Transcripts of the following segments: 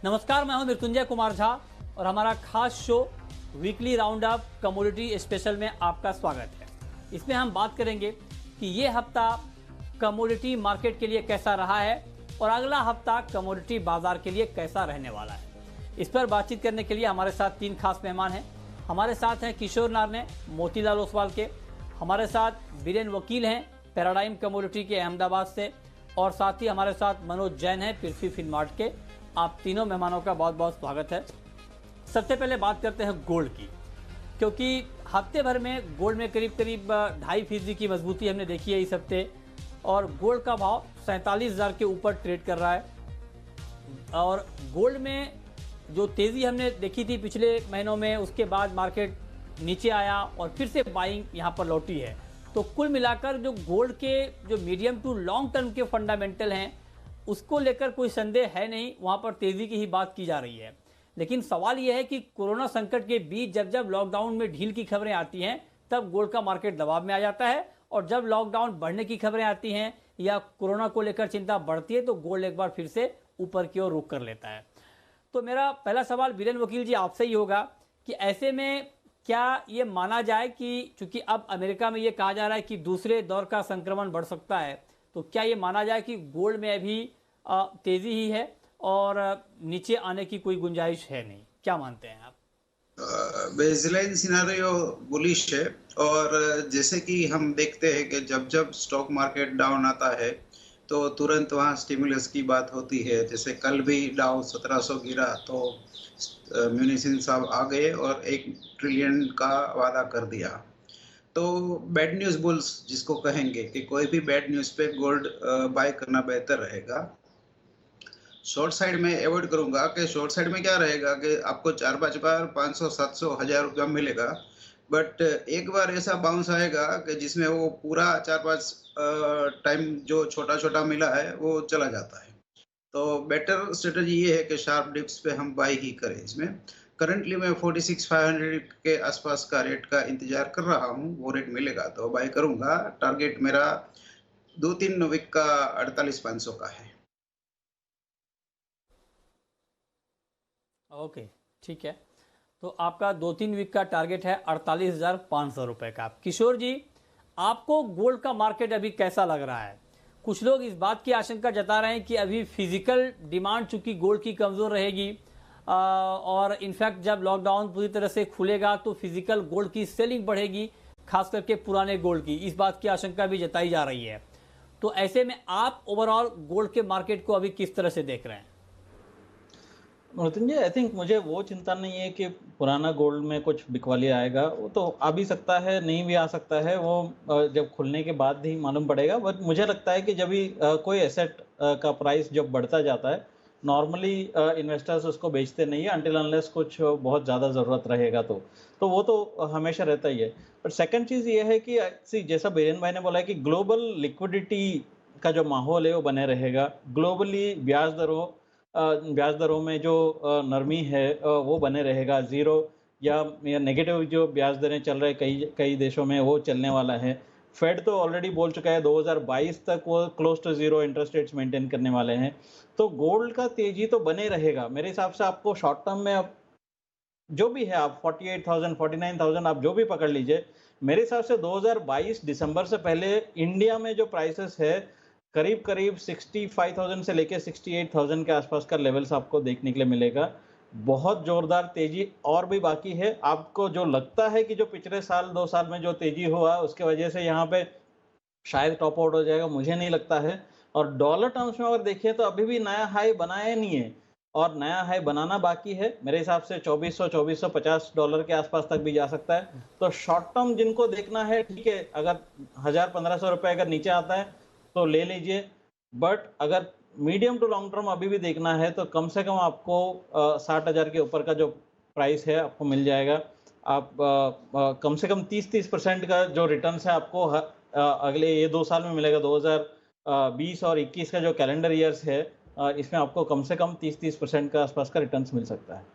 नमस्कार, मैं हूं मृत्युंजय कुमार झा और हमारा खास show weekly round up commodity special में आपका स्वागत है। इसमें हम बात करेंगे कि ये हफ्ता कमोडिटी मार्केट के लिए कैसा रहा है और अगला हफ्ता कमोडिटी बाजार के लिए कैसा रहने वाला है। इस पर बातचीत करने के लिए हमारे साथ तीन खास मेहमान हैं। हमारे साथ हैं किशोर नारने मोतीलाल ओसवाल के, हमारे साथ बीरेन वकील हैं पैराडाइम कमोडिटी के अहमदाबाद से, और साथ ही हमारे साथ मनोज जैन हैं पृथ्वी फिनमार्ट के। आप तीनों मेहमानों का बहुत बहुत स्वागत है। सबसे पहले बात करते हैं गोल्ड की, क्योंकि हफ्ते भर में गोल्ड में करीब 2.5% की मजबूती हमने देखी है इस हफ्ते, और गोल्ड का भाव 47,000 के ऊपर ट्रेड कर रहा है। और गोल्ड में जो तेज़ी हमने देखी थी पिछले महीनों में, उसके बाद मार्केट नीचे आया और फिर से बाइंग यहाँ पर लौटी है। तो कुल मिलाकर जो गोल्ड के जो मीडियम टू लॉन्ग टर्म के फंडामेंटल हैं उसको लेकर कोई संदेह है नहीं, वहाँ पर तेज़ी की ही बात की जा रही है। लेकिन सवाल यह है कि कोरोना संकट के बीच जब लॉकडाउन में ढील की खबरें आती हैं तब गोल्ड का मार्केट दबाव में आ जाता है, और जब लॉकडाउन बढ़ने की खबरें आती हैं या कोरोना को लेकर चिंता बढ़ती है तो गोल्ड एक बार फिर से ऊपर की ओर रुख कर लेता है। तो मेरा पहला सवाल बीरेन वकील जी आपसे ही होगा कि ऐसे में क्या ये माना जाए कि चूंकि अब अमेरिका में ये कहा जा रहा है कि दूसरे दौर का संक्रमण बढ़ सकता है, तो क्या ये माना जाए कि गोल्ड में अभी तेज़ी ही है और नीचे आने की कोई गुंजाइश है नहीं? क्या मानते हैं आप? बेसलाइन सिनारियो बुलिश है, और जैसे कि हम देखते हैं कि जब स्टॉक मार्केट डाउन आता है तो तुरंत वहाँ स्टिमुलस की बात होती है। जैसे कल भी डाउ 1700 गिरा तो म्यूनिसिन साहब आ गए और 1 ट्रिलियन का वादा कर दिया। तो बैड न्यूज़ बुल्स जिसको कहेंगे कि कोई भी बैड न्यूज़ पे गोल्ड बाय करना बेहतर रहेगा। शॉर्ट साइड में अवॉइड करूंगा कि शॉर्ट साइड में क्या रहेगा कि आपको 4-5 बार 500, 700, 1000 रुपया मिलेगा, बट एक बार ऐसा बाउंस आएगा कि जिसमें वो पूरा 4-5 टाइम जो छोटा छोटा मिला है वो चला जाता है। तो बेटर स्ट्रेटजी ये है कि शार्प डिप्स पे हम बाई ही करें। इसमें करंटली मैं 46,500 के आसपास का रेट का इंतजार कर रहा हूँ, वो रेट मिलेगा तो बाई करूंगा। टारगेट मेरा 2-3 वीक का 48,500 का है। ओके, ठीक है। तो आपका 2-3 वीक का टारगेट है 48,500 रुपये का। किशोर जी, आपको गोल्ड का मार्केट अभी कैसा लग रहा है? कुछ लोग इस बात की आशंका जता रहे हैं कि अभी फिजिकल डिमांड चूंकि गोल्ड की कमज़ोर रहेगी, और इनफैक्ट जब लॉकडाउन पूरी तरह से खुलेगा तो फिजिकल गोल्ड की सेलिंग बढ़ेगी, खास करके पुराने गोल्ड की। इस बात की आशंका भी जताई जा रही है। तो ऐसे में आप ओवरऑल गोल्ड के मार्केट को अभी किस तरह से देख रहे हैं? मृत्युंजय, आई थिंक मुझे वो चिंता नहीं है कि पुराना गोल्ड में कुछ बिकवाली आएगा। वो तो आ भी सकता है, नहीं भी आ सकता है, वो जब खुलने के बाद ही मालूम पड़ेगा। बट मुझे लगता है कि जब भी कोई एसेट का प्राइस जब बढ़ता जाता है, नॉर्मली इन्वेस्टर्स उसको बेचते नहीं है अनटिल अनलेस कुछ बहुत ज़्यादा ज़रूरत रहेगा। तो वो तो हमेशा रहता ही है। बट सेकंड चीज़ ये है कि जैसा बीरेन भाई ने बोला है कि ग्लोबल लिक्विडिटी का जो माहौल है वो बने रहेगा। ग्लोबली ब्याज दरों में जो नरमी है वो बने रहेगा। ज़ीरो या नेगेटिव जो ब्याज दरें चल रहे कई देशों में वो चलने वाला है। फेड तो ऑलरेडी बोल चुका है 2022 तक वो close to zero interest rates maintain करने वाले हैं। तो गोल्ड का तेजी तो बने रहेगा। मेरे हिसाब से आपको शॉर्ट टर्म में अब जो भी है, आप 48,000, 49,000 आप जो भी पकड़ लीजिए, मेरे हिसाब से 2022 दिसंबर से पहले इंडिया में जो प्राइसेस है करीब 65,000 से लेके 68,000 के आसपास का लेवल्स आपको देखने के लिए मिलेगा। बहुत जोरदार तेजी और भी बाकी है। आपको जो लगता है कि जो पिछले साल 2 साल में जो तेजी हुआ उसके वजह से यहाँ पे शायद टॉप आउट हो जाएगा, मुझे नहीं लगता है। और डॉलर टर्म्स में अगर देखिए तो अभी भी नया हाई बनाया नहीं है और नया हाई बनाना बाकी है। मेरे हिसाब से $2450 के आसपास तक भी जा सकता है। तो शॉर्ट टर्म जिनको देखना है ठीक है, अगर 1000-1500 रुपए अगर नीचे आता है तो ले लीजिए। बट अगर मीडियम टू लॉन्ग टर्म अभी भी देखना है तो कम से कम आपको 60,000 के ऊपर का जो प्राइस है आपको मिल जाएगा। आप कम से कम 30% का जो रिटर्न है आपको अगले ये 2 साल में मिलेगा। 2020 और 21 का जो कैलेंडर ईयर्स है इसमें आपको कम से कम 30% का आसपास का रिटर्न मिल सकता है।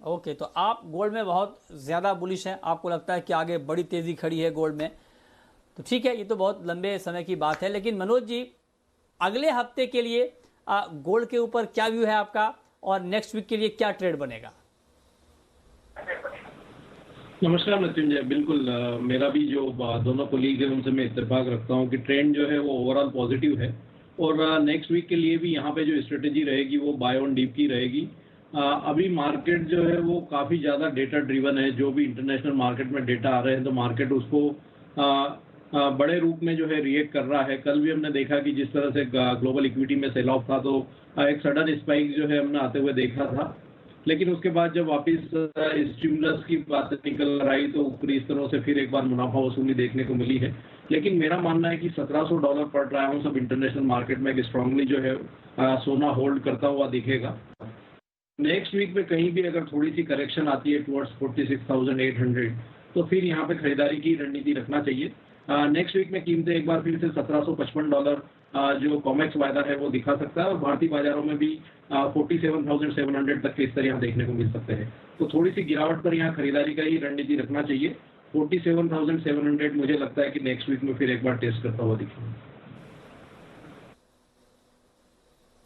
ओके, तो आप गोल्ड में बहुत ज़्यादा बुलिश हैं, आपको लगता है कि आगे बड़ी तेज़ी खड़ी है गोल्ड में। तो ठीक है, ये तो बहुत लंबे समय की बात है। लेकिन मनोज जी, अगले हफ्ते के लिए गोल्ड के ऊपर क्या व्यू है आपका और नेक्स्ट वीक के लिए क्या ट्रेड बनेगा? नमस्कार मृत्युंजय, बिल्कुल मेरा भी जो दोनों कोलीग हैं उनसे मैं इत्तेफाक रखता हूं कि ट्रेंड जो है वो ओवरऑल पॉजिटिव है और नेक्स्ट वीक के लिए भी यहाँ पे जो स्ट्रेटेजी रहेगी वो बाय ऑन डीप की रहेगी। अभी मार्केट जो है वो काफ़ी ज़्यादा डेटा ड्रिवन है। जो भी इंटरनेशनल मार्केट में डेटा आ रहे हैं तो मार्केट उसको बड़े रूप में जो है रिएक्ट कर रहा है। कल भी हमने देखा कि जिस तरह से ग्लोबल इक्विटी में सेल ऑफ था तो एक सडन स्पाइक जो है हमने आते हुए देखा था, लेकिन उसके बाद जब वापस स्टिमुलस की बात निकल आई तो ऊपरी स्तरों से फिर एक बार मुनाफा वसूली देखने को मिली है। लेकिन मेरा मानना है कि $1700 पर ट्राई सब इंटरनेशनल मार्केट में स्ट्रांगली जो है सोना होल्ड करता हुआ दिखेगा। नेक्स्ट वीक में कहीं भी अगर थोड़ी सी करेक्शन आती है टुवर्ड्स 46,800 तो फिर यहाँ पे खरीदारी की रणनीति रखना चाहिए। नेक्स्ट वीक में कीमतें एक बार फिर से $1755 जो कॉमेक्स वायदा है वो दिखा सकता है और भारतीय बाजारों में भी 47,700 तक के स्तर यहाँ देखने को मिल सकते हैं। तो थोड़ी सी गिरावट पर यहाँ खरीदारी का ही रणनीति रखना चाहिए। 47,700 मुझे लगता है कि नेक्स्ट वीक में फिर एक बार टेस्ट करता हुआ दिखेगा।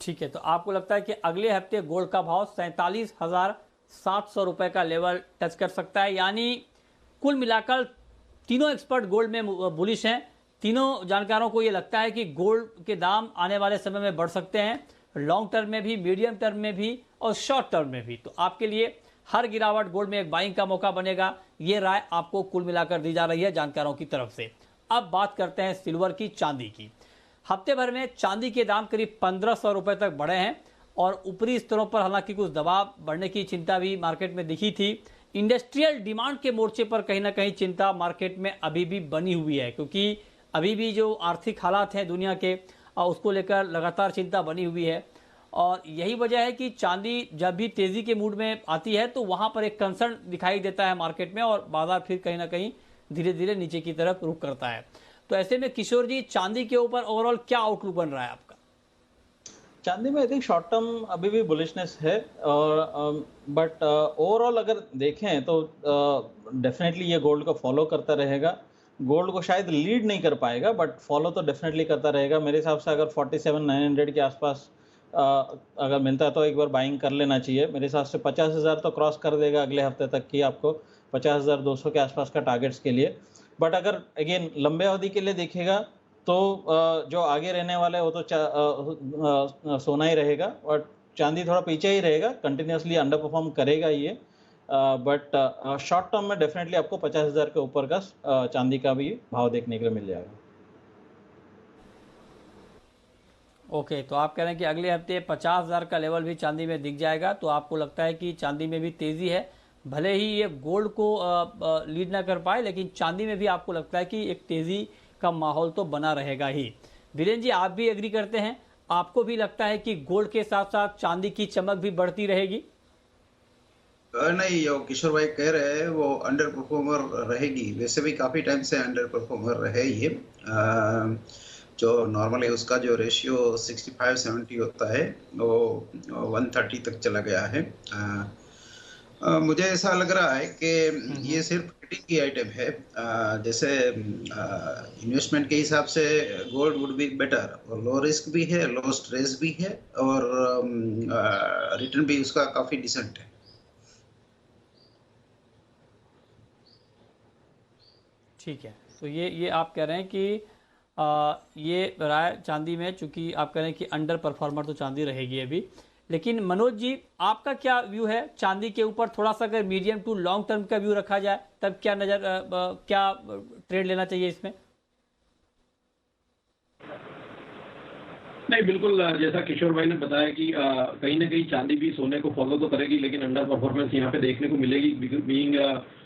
ठीक है, तो आपको लगता है कि अगले हफ्ते गोल्ड का भाव 47,700 रुपए का लेवल टच कर सकता है, यानी कुल मिलाकर तीनों एक्सपर्ट गोल्ड में बुलिश हैं। तीनों जानकारों को ये लगता है कि गोल्ड के दाम आने वाले समय में बढ़ सकते हैं, लॉन्ग टर्म में भी, मीडियम टर्म में भी और शॉर्ट टर्म में भी। तो आपके लिए हर गिरावट गोल्ड में एक बाइंग का मौका बनेगा, ये राय आपको कुल मिलाकर दी जा रही है जानकारों की तरफ से। अब बात करते हैं सिल्वर की, चांदी की। हफ्ते भर में चांदी के दाम करीब 1500 रुपए तक बढ़े हैं और ऊपरी स्तरों पर हालांकि कुछ दबाव बढ़ने की चिंता भी मार्केट में दिखी थी। इंडस्ट्रियल डिमांड के मोर्चे पर कहीं ना कहीं चिंता मार्केट में अभी भी बनी हुई है, क्योंकि अभी भी जो आर्थिक हालात हैं दुनिया के उसको लेकर लगातार चिंता बनी हुई है। और यही वजह है कि चांदी जब भी तेजी के मूड में आती है तो वहां पर एक कंसर्न दिखाई देता है मार्केट में और बाजार फिर कहीं ना कहीं धीरे धीरे नीचे की तरफ रुख करता है। तो ऐसे में किशोर जी, चांदी के ऊपर ओवरऑल क्या आउटलुक बन रहा है आपका? चांदी में आई थिंक शॉर्ट टर्म अभी भी बुलिशनेस है और बट ओवरऑल अगर देखें तो डेफिनेटली ये गोल्ड को फॉलो करता रहेगा। गोल्ड को शायद लीड नहीं कर पाएगा बट फॉलो तो डेफिनेटली करता रहेगा। मेरे हिसाब से अगर 47,900 के आसपास अगर मिलता है तो एक बार बाइंग कर लेना चाहिए। मेरे हिसाब से 50,000 तो क्रॉस कर देगा अगले हफ्ते तक की, आपको 50,200 के आसपास का टारगेट्स के लिए। बट अगर अगेन लंबे अवधि के लिए देखेगा तो जो आगे रहने वाला है वो तो सोना ही रहेगा और चांदी थोड़ा पीछे ही रहेगा, कंटिन्यूसली अंडर परफॉर्म करेगा ये। बट शॉर्ट टर्म में डेफिनेटली आपको 50,000 के ऊपर का चांदी का भी भाव देखने के लिए मिल जाएगा। ओके, तो आप कह रहे हैं कि अगले हफ्ते 50,000 का लेवल भी चांदी में दिख जाएगा। तो आपको लगता है कि चांदी में भी तेजी है, भले ही ये गोल्ड को लीड ना कर पाए, लेकिन चांदी में भी आपको लगता है कि एक तेजी का माहौल तो बना रहेगा ही। वीरेंद्र जी, आप भी एग्री करते हैं? आपको भी लगता है कि गोल्ड के साथ साथ चांदी की चमक भी बढ़ती रहेगी? नहीं, जो किशोर भाई कह रहे हैं वो अंडर परफॉर्मर रहेगी। वैसे भी काफी टाइम से अंडर परफॉर्मर रहे ये। जो नॉर्मली उसका जो रेशियो 65-70 होता है वो 130 तक चला गया है। मुझे ऐसा लग रहा है कि ये सिर्फ ट्रेडिंग की आइटम है। जैसे इन्वेस्टमेंट के हिसाब से गोल्ड वुड बी बेटर, और लो रिस्क भी है, लो स्ट्रेस भी है और रिटर्न भी उसका काफी डिसेंट है। ठीक है, तो ये आप कह रहे हैं कि ये राय चांदी में, चूंकि आप कह रहे हैं कि अंडर परफॉर्मर तो चांदी रहेगी अभी। लेकिन मनोज जी, आपका क्या व्यू है चांदी के ऊपर? थोड़ा सा अगर मीडियम टू लॉन्ग टर्म का व्यू रखा जाए तब क्या क्या ट्रेड लेना चाहिए इसमें? नहीं, बिल्कुल जैसा किशोर भाई ने बताया कि कहीं ना कहीं चांदी भी सोने को फॉलो तो करेगी, लेकिन अंडर परफॉर्मेंस यहाँ पे देखने को मिलेगी बीइंग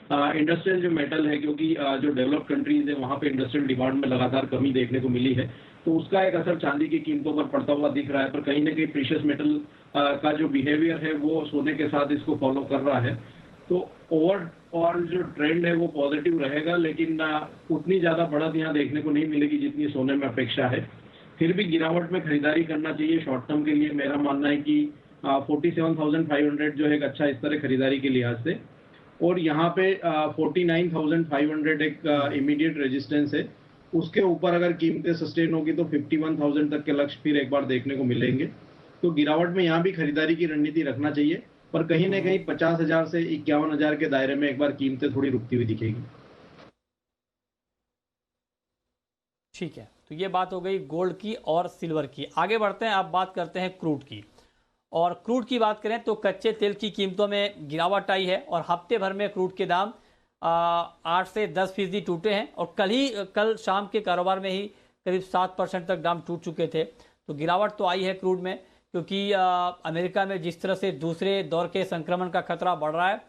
इंडस्ट्रियल जो मेटल है, क्योंकि जो डेवलप्ड कंट्रीज है वहाँ पे इंडस्ट्रियल डिमांड में लगातार कमी देखने को मिली है, तो उसका एक असर चांदी की कीमतों पर पड़ता हुआ दिख रहा है। पर कहीं ना कहीं प्रीशियस मेटल का जो बिहेवियर है वो सोने के साथ इसको फॉलो कर रहा है। तो ओवरऑल जो ट्रेंड है वो पॉजिटिव रहेगा, लेकिन उतनी ज़्यादा बढ़त यहाँ देखने को नहीं मिलेगी जितनी सोने में अपेक्षा है। फिर भी गिरावट में खरीदारी करना चाहिए शॉर्ट टर्म के लिए। मेरा मानना है कि 47,500 जो है एक अच्छा स्तर है खरीदारी के लिहाज से, और यहाँ पे 49,500 एक इमीडिएट रेजिस्टेंस है। उसके ऊपर अगर कीमतें सस्टेन होगी तो 51,000 तक के लक्ष्य फिर एक बार देखने को मिलेंगे। तो गिरावट में यहाँ भी खरीदारी की रणनीति रखना चाहिए, पर कहीं ना कहीं 50,000 से 51,000 के दायरे में एक बार कीमतें थोड़ी रुकती हुई दिखेगी। ठीक है, तो ये बात हो गई गोल्ड की और सिल्वर की। आगे बढ़ते हैं, अब बात करते हैं क्रूड की। और क्रूड की बात करें तो कच्चे तेल की कीमतों में गिरावट आई है और हफ्ते भर में क्रूड के दाम 8 से 10% टूटे हैं और कल शाम के कारोबार में ही करीब 7% तक दाम टूट चुके थे। तो गिरावट तो आई है क्रूड में, क्योंकि अमेरिका में जिस तरह से दूसरे दौर के संक्रमण का खतरा बढ़ रहा है,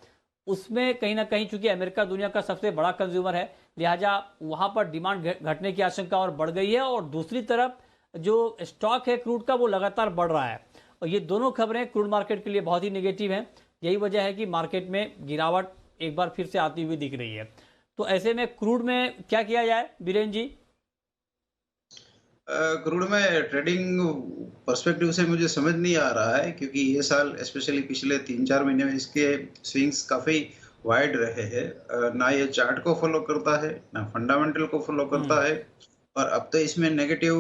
उसमें कहीं ना कहीं चूंकि अमेरिका दुनिया का सबसे बड़ा कंज्यूमर है, लिहाजा वहाँ पर डिमांड घटने की आशंका और बढ़ गई है। और दूसरी तरफ जो स्टॉक है क्रूड का वो लगातार बढ़ रहा है और ये दोनों खबरें क्रूड मार्केट के लिए बहुत ही नेगेटिव हैं। यही वजह है कि मार्केट में गिरावट एक बार फिर से आती हुई दिख रही है। तो ऐसे में क्रूड में क्या किया जाए बीरेन जी? क्रूड में ट्रेडिंग पर्सपेक्टिव से मुझे समझ नहीं आ रहा है, क्योंकि ये साल स्पेशली पिछले 3-4 महीने में इसके स्विंग्स काफी वाइड रहे हैं। ना ये चार्ट को फॉलो करता है, ना फंडामेंटल को फॉलो करता है, और अब तो इसमें नेगेटिव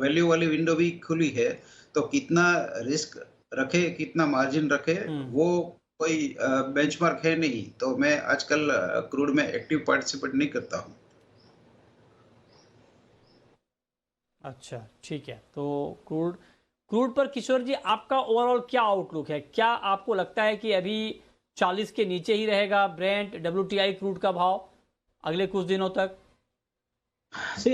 वैल्यू वाली विंडो भी खुली है। तो कितना रिस्क रखे, कितना मार्जिन रखे, वो कोई बेंचमार्क है नहीं। तो मैं आजकल क्रूड में एक्टिव पार्टिसिपेट नहीं करता हूँ। अच्छा, ठीक है। तो क्रूड पर किशोर जी आपका ओवरऑल क्या आउटलुक है? क्या आपको लगता है कि अभी 40 के नीचे ही रहेगा ब्रेंट WTI क्रूड का भाव अगले कुछ दिनों तक?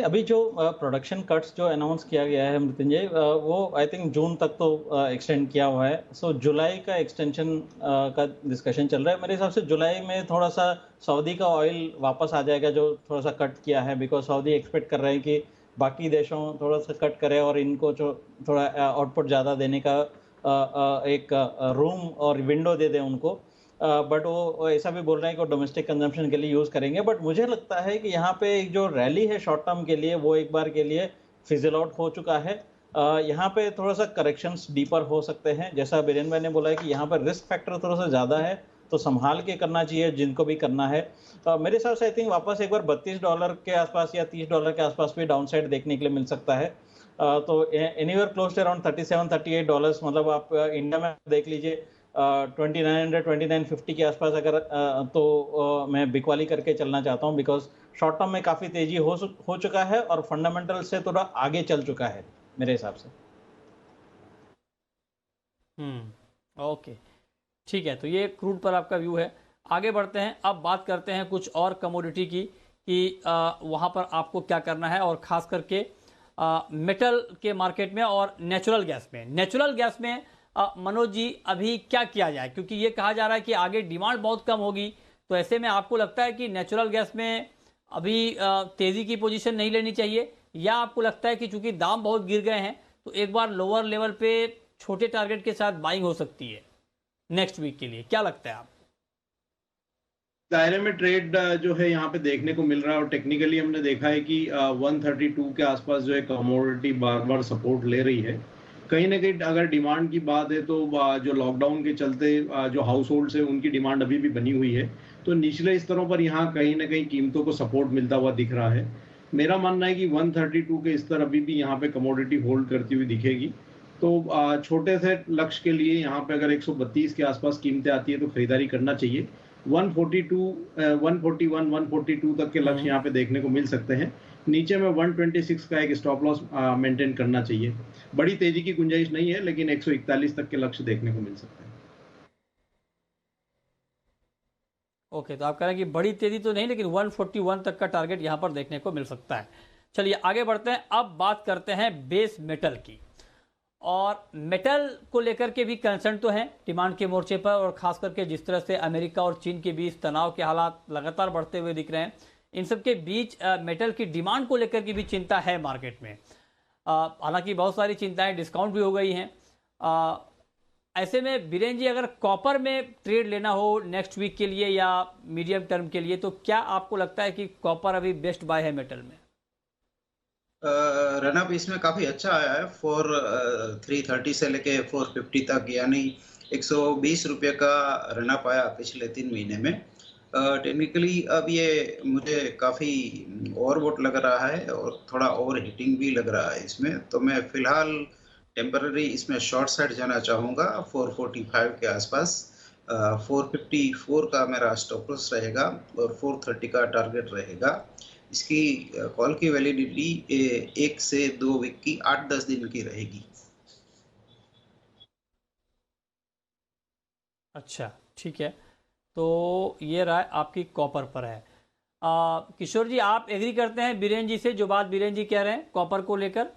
अभी जो प्रोडक्शन कट्स जो अनाउंस किया गया है मृत्युंजय, वो आई थिंक जून तक तो एक्सटेंड किया हुआ है। जुलाई का एक्सटेंशन का डिस्कशन चल रहा है। मेरे हिसाब से जुलाई में थोड़ा सा सऊदी का ऑयल वापस आ जाएगा जो थोड़ा सा कट किया है, बिकॉज सऊदी एक्सपेक्ट कर रहे हैं कि बाकी देशों थोड़ा सा कट करे और इनको जो थोड़ा आउटपुट ज़्यादा देने का एक रूम और विंडो दे दें उनको। बट वो ऐसा भी बोल रहे हैं कि वो डोमेस्टिक कंजम्पशन के लिए यूज़ करेंगे। बट मुझे लगता है कि यहाँ पे जो रैली है शॉर्ट टर्म के लिए, वो एक बार के लिए फिजल आउट हो चुका है। यहाँ पे थोड़ा सा करेक्शंस डीपर हो सकते हैं। जैसा बीरेन भाई ने बोला है कि यहाँ पर रिस्क फैक्टर थोड़ा सा ज़्यादा है, तो संभाल के करना चाहिए जिनको भी करना है। मेरे हिसाब से आई थिंक वापस एक बार $32 के आसपास या $30 के आसपास भी डाउन साइड देखने के लिए मिल सकता है। तो एनीवेयर क्लोज टू अराउंड $37-38, मतलब आप इंडिया में देख लीजिए 2900-2950 के आसपास अगर तो मैं बिकवाली करके चलना चाहता हूँ, बिकॉज शॉर्ट टर्म में काफ़ी तेजी हो चुका है और फंडामेंटल से थोड़ा आगे चल चुका है मेरे हिसाब से। ओके, ठीक है। तो ये क्रूड पर आपका व्यू है। आगे बढ़ते हैं, अब बात करते हैं कुछ और कमोडिटी की कि वहाँ पर आपको क्या करना है, और ख़ास करके मेटल के मार्केट में और नेचुरल गैस में मनोज जी अभी क्या किया जाए? क्योंकि ये कहा जा रहा है कि आगे डिमांड बहुत कम होगी। तो ऐसे में आपको लगता है कि नेचुरल गैस में अभी तेज़ी की पोजीशन नहीं लेनी चाहिए, या आपको लगता है कि चूंकि दाम बहुत गिर गए हैं तो एक बार लोअर लेवल पे छोटे टारगेट के साथ बाइंग हो सकती है नेक्स्ट वीक के लिए? क्या लगता है आपको? दायरे में ट्रेड जो है यहाँ पे देखने को मिल रहा है, और टेक्निकली हमने देखा है कि 132 के आसपास जो है कमोडिटी बार बार सपोर्ट ले रही है। कहीं ना कहीं अगर डिमांड की बात है तो जो लॉकडाउन के चलते जो हाउस होल्ड्स है उनकी डिमांड अभी भी बनी हुई है, तो निचले स्तरों पर यहाँ कहीं ना कहीं कीमतों को सपोर्ट मिलता हुआ दिख रहा है। मेरा मानना है कि 132 के स्तर अभी भी यहाँ पे कमोडिटी होल्ड करती हुई दिखेगी। तो छोटे से लक्ष्य के लिए यहाँ पे अगर 132 के आसपास कीमतें आती है तो खरीदारी करना चाहिए। 142, 141, 142 तक के लक्ष्य यहाँ पे देखने को मिल सकते हैं। नीचे में 126 का एक स्टॉप लॉस मेंटेन करना चाहिए। बड़ी तेजी की गुंजाइश नहीं है, लेकिन 141 तक के लक्ष्य देखने को मिल सकते हैं। ओके, तो आप कह रहे हैं कि बड़ी तेजी तो नहीं, लेकिन 141 तक का टारगेट यहाँ पर देखने को मिल सकता है। चलिए आगे बढ़ते हैं, अब बात करते हैं बेस मेटल की। और मेटल को लेकर के भी कंसर्न तो हैं डिमांड के मोर्चे पर, और खास करके जिस तरह से अमेरिका और चीन के बीच तनाव के हालात लगातार बढ़ते हुए दिख रहे हैं, इन सब के बीच मेटल की डिमांड को लेकर की भी चिंता है मार्केट में। हालांकि बहुत सारी चिंताएं डिस्काउंट भी हो गई हैं। ऐसे में बीरेन जी, अगर कॉपर में ट्रेड लेना हो नेक्स्ट वीक के लिए या मीडियम टर्म के लिए, तो क्या आपको लगता है कि कॉपर अभी बेस्ट बाय है मेटल में? रनअप इसमें काफी अच्छा आया है। 330 से लेके 450 तक, यानी 120 रुपये का रनअप आया पिछले 3 महीने में। टेक्निकली अब ये मुझे काफ़ी ओवरबोट लग रहा है और थोड़ा ओवर हीटिंग भी लग रहा है इसमें, तो मैं फिलहाल टेम्पररी इसमें शॉर्ट साइड जाना चाहूँगा 445 के आसपास। 454 का मेरा स्टॉप लॉस रहेगा और 430 का टारगेट रहेगा। इसकी कॉल की वैलिडिटी 1 से 2 वीक की 8-10 दिन की रहेगी। अच्छा, ठीक है। तो ये राय आपकी कॉपर पर है। किशोर जी, आप एग्री करते हैं बीरेन जी से, जो बात बीरेन जी कह रहे हैं कॉपर को लेकर?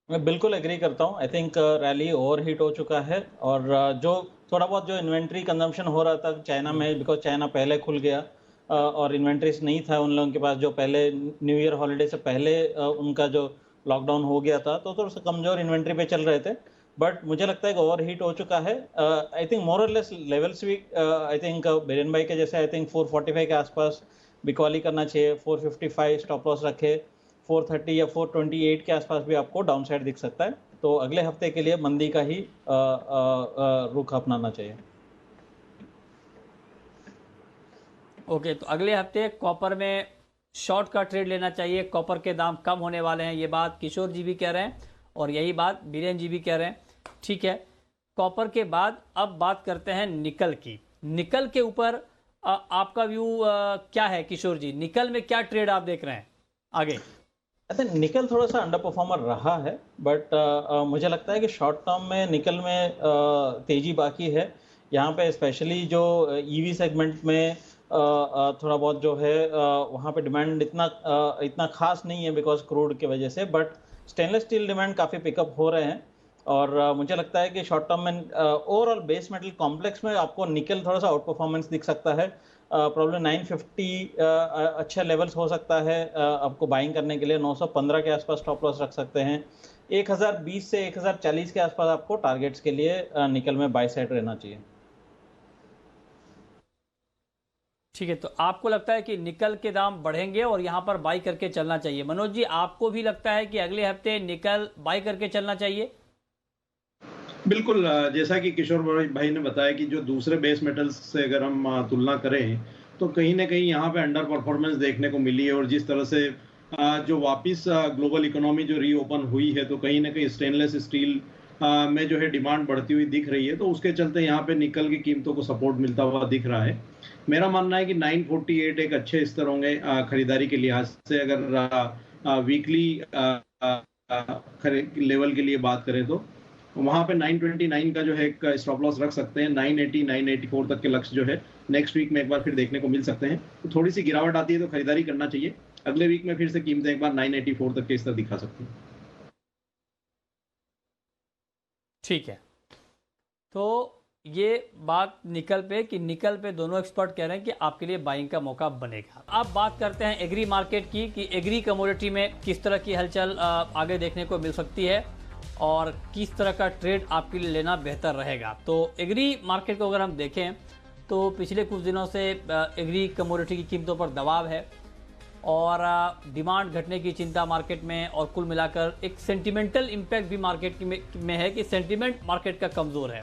मैं बिल्कुल एग्री करता हूँ। I think rally over heat हो चुका है और जो थोड़ा बहुत जो इन्वेंट्री कंजम्पशन हो रहा था चाइना में, बिकॉज चाइना पहले खुल गया और इन्वेंट्रीज नहीं था उन लोगों के पास जो पहले न्यू ईयर हॉलीडे से पहले उनका जो लॉकडाउन हो गया था, तो थोड़ा सा कमजोर इन्वेंट्री पे चल रहे थे। बट मुझे लगता है कि ओवर हीट हो चुका है। आई थिंक मोर और लेस लेवल्स भी आई थिंक बीरेन भाई के जैसे आई थिंक 445 के आसपास बिकवाली करना चाहिए। 455 स्टॉप लॉस रखे, 430 या 428 के आसपास भी आपको डाउन साइड दिख सकता है। तो अगले हफ्ते के लिए मंदी का ही रुख अपनाना चाहिए। ओके, तो अगले हफ्ते कॉपर में शॉर्ट का ट्रेड लेना चाहिए, कॉपर के दाम कम होने वाले हैं, ये बात किशोर जी भी कह रहे हैं और यही बात बीरेन जी भी कह रहे हैं। ठीक है, कॉपर के बाद अब बात करते हैं निकल की। निकल के ऊपर आपका व्यू क्या है किशोर जी? निकल में क्या ट्रेड आप देख रहे हैं आगे? ऐसे निकल थोड़ा सा अंडर परफॉर्मर रहा है, बट मुझे लगता है कि शॉर्ट टर्म में निकल में तेजी बाकी है। यहाँ पे स्पेशली जो ईवी सेगमेंट में थोड़ा बहुत जो है वहाँ पे डिमांड इतना खास नहीं है बिकॉज क्रूड की वजह से, बट स्टेनलेस स्टील डिमांड काफ़ी पिकअप हो रहे हैं और मुझे लगता है कि शॉर्ट टर्म में ओवरऑल बेस मेटल कॉम्प्लेक्स में आपको निकल थोड़ा सा आउट परफॉर्मेंस दिख सकता है। प्रॉब्लम 950 अच्छे लेवल्स हो सकता है आपको बाइंग करने के लिए। 915 के आसपास स्टॉप लॉस रख सकते हैं। 1020 से 1040 के आसपास आपको टारगेट्स के लिए निकल में बाय साइड रहना चाहिए। ठीक है, तो आपको लगता है कि निकल के दाम बढ़ेंगे और यहाँ पर बाई करके चलना चाहिए। मनोज जी, आपको भी लगता है कि अगले हफ्ते निकल बाई करके चलना चाहिए? बिल्कुल, जैसा कि किशोर भाई ने बताया कि जो दूसरे बेस मेटल्स से अगर हम तुलना करें तो कहीं ना कहीं यहाँ पे अंडर परफॉर्मेंस देखने को मिली है और जिस तरह से जो वापस ग्लोबल इकोनॉमी जो रीओपन हुई है तो कहीं ना कहीं स्टेनलेस स्टील में जो है डिमांड बढ़ती हुई दिख रही है, तो उसके चलते यहाँ पे निकल की कीमतों को सपोर्ट मिलता हुआ दिख रहा है। मेरा मानना है कि 948 एक अच्छे स्तर होंगे खरीदारी के लिहाज से। अगर वीकली लेवल के लिए बात करें तो वहां पे 929 का जो है एक स्टॉप लॉस रख सकते हैं। 980 984 तक के लक्ष्य जो है नेक्स्ट वीक में एक बार फिर देखने को मिल सकते हैं। तो थोड़ी सी गिरावट आती है तो खरीदारी करना चाहिए। अगले वीक में फिर से कीमतें एक बार 984 तक के स्तर दिखा सकती हैं। ठीक है, तो ये बात निकल पे कि निकल पे दोनों एक्सपर्ट कह रहे हैं कि आपके लिए बाइंग का मौका बनेगा। अब बात करते हैं एग्री मार्केट की कि एग्री कमोडिटी में किस तरह की हलचल आगे देखने को मिल सकती है और किस तरह का ट्रेड आपके लिए लेना बेहतर रहेगा। तो एग्री मार्केट को अगर हम देखें तो पिछले कुछ दिनों से एग्री कमोडिटी की कीमतों पर दबाव है और डिमांड घटने की चिंता मार्केट में, और कुल मिलाकर एक सेंटिमेंटल इम्पैक्ट भी मार्केट में है कि सेंटिमेंट मार्केट का कमज़ोर है।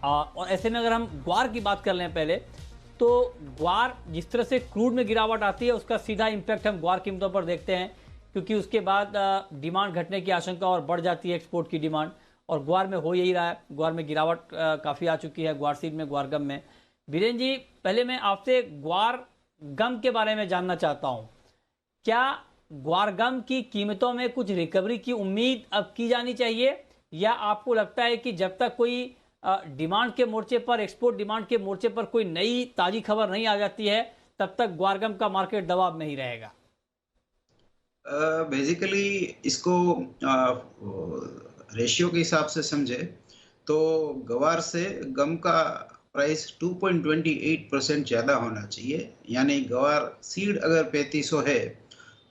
और ऐसे में अगर हम ग्वार की बात कर लें पहले, तो ग्वार जिस तरह से क्रूड में गिरावट आती है उसका सीधा इम्पैक्ट हम ग्वार कीमतों पर देखते हैं, क्योंकि उसके बाद डिमांड घटने की आशंका और बढ़ जाती है, एक्सपोर्ट की डिमांड, और ग्वार में हो यही रहा है। ग्वार में गिरावट काफ़ी आ चुकी है, ग्वार सीड में, ग्वार गम में। बीरेन जी, पहले मैं आपसे ग्वार गम के बारे में जानना चाहता हूं। क्या ग्वार गम की कीमतों में कुछ रिकवरी की उम्मीद अब की जानी चाहिए, या आपको लगता है कि जब तक कोई डिमांड के मोर्चे पर, एक्सपोर्ट डिमांड के मोर्चे पर कोई नई ताजी खबर नहीं आ जाती है, तब तक ग्वार गम का मार्केट दबाव में ही रहेगा? बेसिकली इसको रेशियो के हिसाब से समझे तो गवार से गम का प्राइस 2.28% ज़्यादा होना चाहिए। यानी गवार सीड अगर 3500 है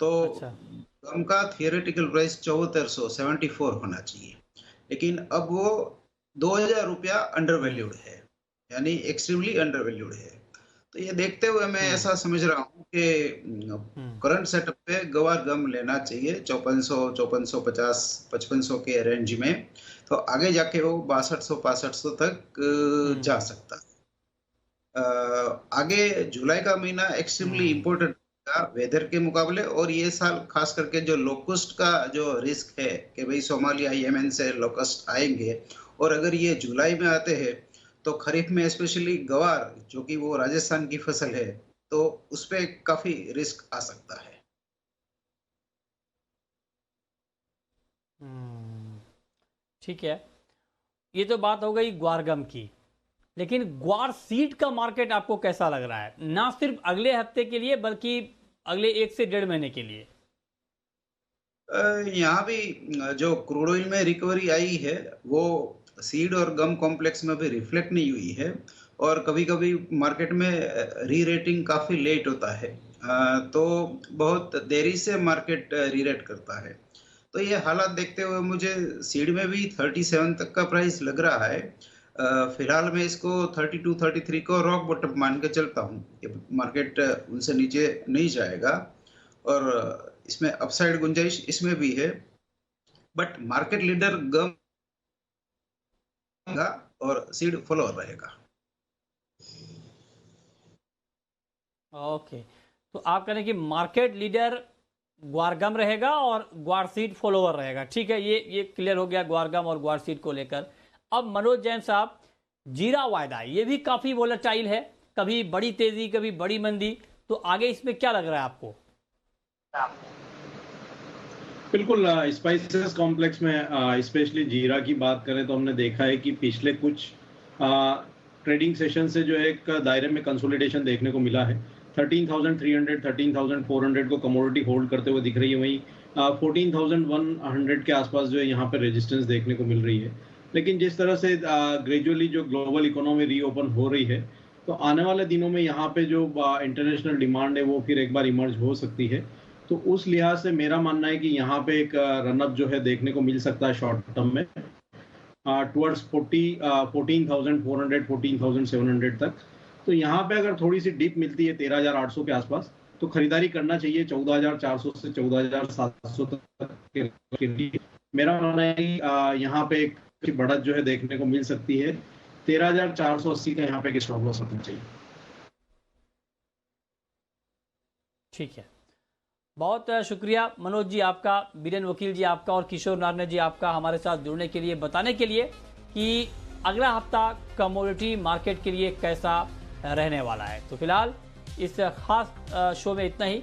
तो गम का थियोरेटिकल प्राइस 7474 होना चाहिए, लेकिन अब वो 2000 रुपया अंडर वैल्यूड है, यानी एक्सट्रीमली अंडर वैल्यूड है। तो ये देखते हुए मैं ऐसा समझ रहा हूँ कि करंट सेटअप पे गवार गम लेना चाहिए 5400, 5450, 5500 के रेंज में। तो आगे जाके वो 6200, 6500 तक जा सकता है। आगे जुलाई का महीना एक्सट्रीमली इम्पोर्टेंट वेदर के मुकाबले, और ये साल खास करके जो लोकस्ट का जो रिस्क है कि भाई सोमालिया यमन से लोकस्ट आएंगे, और अगर ये जुलाई में आते हैं तो खरीफ में स्पेशली गवार जो कि वो राजस्थान की फसल है, तो उस पे काफी रिस्क आ सकता है। ठीक है, ये तो बात हो गई ग्वारगम की, लेकिन ग्वार सीड का मार्केट आपको कैसा लग रहा है, ना सिर्फ अगले हफ्ते के लिए बल्कि अगले 1 से 1.5 महीने के लिए? यहाँ भी जो क्रूड ऑयल में रिकवरी आई है वो सीड और गम कॉम्प्लेक्स में भी रिफ्लेक्ट नहीं हुई है, और कभी कभी मार्केट में री रेटिंग काफी लेट होता है, तो बहुत देरी से मार्केट री रेट करता है। तो ये हालात देखते हुए मुझे सीड में भी 37 तक का प्राइस लग रहा है। फिलहाल मैं इसको 32-33 को रॉक बॉटम मान के चलता हूँ कि मार्केट उनसे नीचे नहीं जाएगा, और इसमें अपसाइड गुंजाइश इसमें भी है, बट मार्केट लीडर गम और सीड फॉलोअर रहेगा। ओके, तो आप कह रहे हैं कि मार्केट लीडर ग्वारगम रहेगा और ग्वार सीड फॉलोअर रहेगा। ठीक है, ये क्लियर हो गया ग्वारगम और ग्वार सीड को लेकर। अब मनोज जैन साहब, जीरा वायदा ये भी काफी वोलेटाइल है, कभी बड़ी तेजी कभी बड़ी मंदी, तो आगे इसमें क्या लग रहा है आपको? बिल्कुल, स्पाइसेस कॉम्प्लेक्स में स्पेशली जीरा की बात करें तो हमने देखा है कि पिछले कुछ ट्रेडिंग सेशन से जो एक दायरे में कंसोलिडेशन देखने को मिला है। 13,300 13,400 को कमोडिटी होल्ड करते हुए दिख रही है, वहीं 14,100 के आसपास जो है यहाँ पे रेजिस्टेंस देखने को मिल रही है। लेकिन जिस तरह से ग्रेजुअली जो ग्लोबल इकोनॉमी रीओपन हो रही है, तो आने वाले दिनों में यहाँ पे जो इंटरनेशनल डिमांड है वो फिर एक बार इमर्ज हो सकती है। तो उस लिहाज से मेरा मानना है कि यहाँ पे एक रनअप जो है देखने को मिल सकता है शॉर्ट टर्म में टुवर्ड्स 14,400 14,700 तक। तो यहाँ पे अगर थोड़ी सी डिप मिलती है 13,800 के आसपास, तो खरीदारी करना चाहिए 14,400 से 14,700 तक के लिए। मेरा मानना है कि यहाँ पे एक बढ़त जो है देखने को मिल सकती है। 13,480 का यहाँ पे एक स्टॉप लॉस होना चाहिए। ठीक है, बहुत शुक्रिया मनोज जी आपका, बीरेन वकील जी आपका, और किशोर नारने जी आपका हमारे साथ जुड़ने के लिए, बताने के लिए कि अगला हफ्ता कमोडिटी मार्केट के लिए कैसा रहने वाला है। तो फिलहाल इस खास शो में इतना ही।